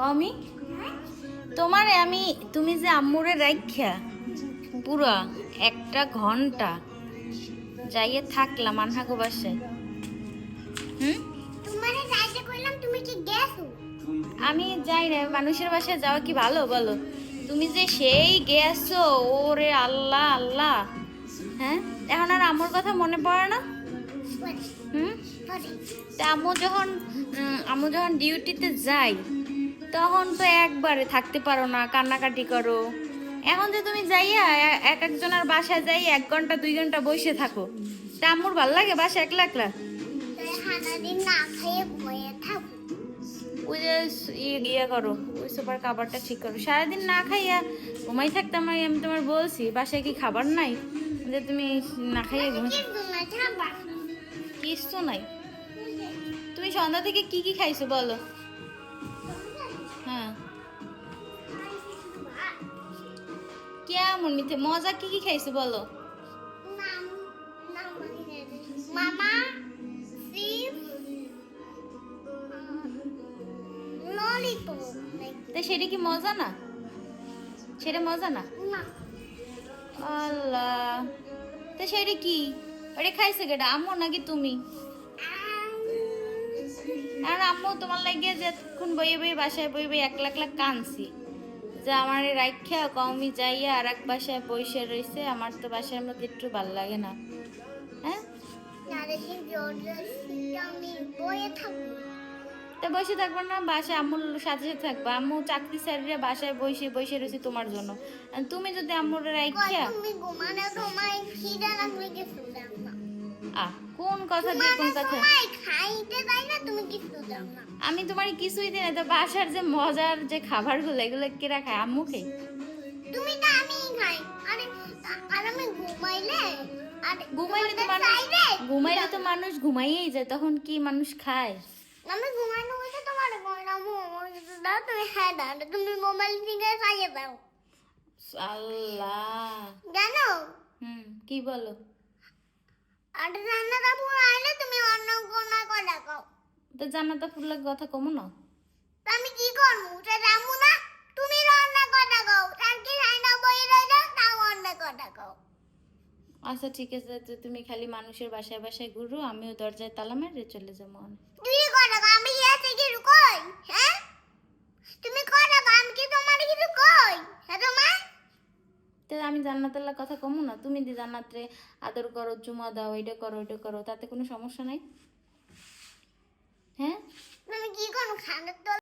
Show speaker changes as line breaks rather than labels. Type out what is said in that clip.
কমি তোমারে আমি তুমি যে আম্মুরে রাইখা পুরা 1 ঘন্টা যাইয়ে থাকলাম আনহাগো বাসায়।
তোমারে যাইতে কইলাম, তুমি কি গেছো?
আমি যাই না, মানুষের বাসায় যাওয়া কি ভালো বলো? তুমি যে সেই গেছো, ওরে আল্লাহ আল্লাহ। হ্যাঁ, এখন আর আম্মুর কথা মনে পড়ে না? হুম, তা আম্মু যখন ডিউটিতে যাই তখন তো একবারে থাকতে পারো না, কান্নাকাটি করো। এখন যে তুমি যাইয়া এক একজনের বাসায় যাই 1 ঘন্টা 2 ঘন্টা বসে থাকো, তা আম্মুর ভাল লাগে বাসা একলা একলা?
সারাদিন না খেয়ে বয়ে থাকো।
ওই যে ইয়ে করো, ওই সুপার খাবারটা ঠিক করো। সারাদিন না খাইয়া ঘুমাই থাকতাম আমি তোমার বলছি বাসায় কি খাবার নাই যে তুমি না খাইয়া ঘুমাই? কিছু নাই। তুমি সন্ধ্যা থেকে কি কি খাইছো বলো? হ্যাঁ, কেমন মিথ্যে মজা কি কি খাইছো বলো?
মামা সিপ ললিপপ।
তা সেটা কি মজা না? সেটা মজা না?
না,
আল্লাহ, তা সেটা কি? ওটা খাইছে কেটা, আম্মু নাকি তুমি? আর আম্মু তোমার লাগে যতক্ষণ বইয়ে বইয়ে বাসায় বইয়ে বইয়ে একলা একলা কানছি যে আমার রাইখা কমি যাইয়া আর এক বাসায় বসে রয়েছে। আমার তো বাসার মধ্যে একটু ভাল লাগে না। হ্যাঁ,
আমি বয়ে থাকবো।
তা বসে থাকবো না, বাসায় আম্মুর সাথে সাথে থাকবো। আম্মু চাকরি সারিয়ে বাসায় বসে বসে রয়েছে তোমার জন্য। আর তুমি যদি আম্মুর রাইখা
তুমি ঘুমানো তোমায় খিদে লাগলে কিছু দাও না।
কোন কথা দিয়ে কোন কথা?
তোমায় খাইতে দেয় না, তুমি কিছু দাও না।
আমি তোমার কিছুই দিই না, তো বাসার যে মজার যে খাবারগুলো এগুলো কেরা খায়? আম্মু খাই।
তুমি তো আমি খাই। আরে আর আমি ঘুমাইলে
ঘুমাইলে তো মানুষ ঘুমাইয়েই যায়, তখন কি মানুষ খায়?
আমি ঘুমানো হইলে তোমার ঘুমানো কিছু দাও, তুমি হ্যাঁ দাও না, তুমি মোবাইল থেকে চালিয়ে দাও।
আল্লাহ,
জানো
কি বলো?
আর রান্নাটা পুরো আইলে তুমি অন্য কোনো কথা কও।
তো জান্নাতা ফুলের কথা কমো না?
তা আমি কি করবো? ওটা জামু না, তুমি অন্য কথা কও। তার কি রান্না বই রইল, তাও অন্য কথা কও।
আচ্ছা ঠিক আছে, তো তুমি খালি মানুষের বাসায় বাসায় ঘুরো, আমিও দরজায় তালা মেরে চলে যাবো।
তুই কথা কও, আমি এসে কি কই? হ্যাঁ, তুমি কথা কও, আমি কি তোমার কিছু কই? হ্যাঁ তোমার
তো আমি জান্নাতুল্লাহ কথা কমো না? তুমি দি জান্নাতরে আদর করো, চুমা দাও, এটা করো ওইটা করো, তাতে কোনো সমস্যা নাই? হ্যাঁ,
তুমি কি করো? খানের তো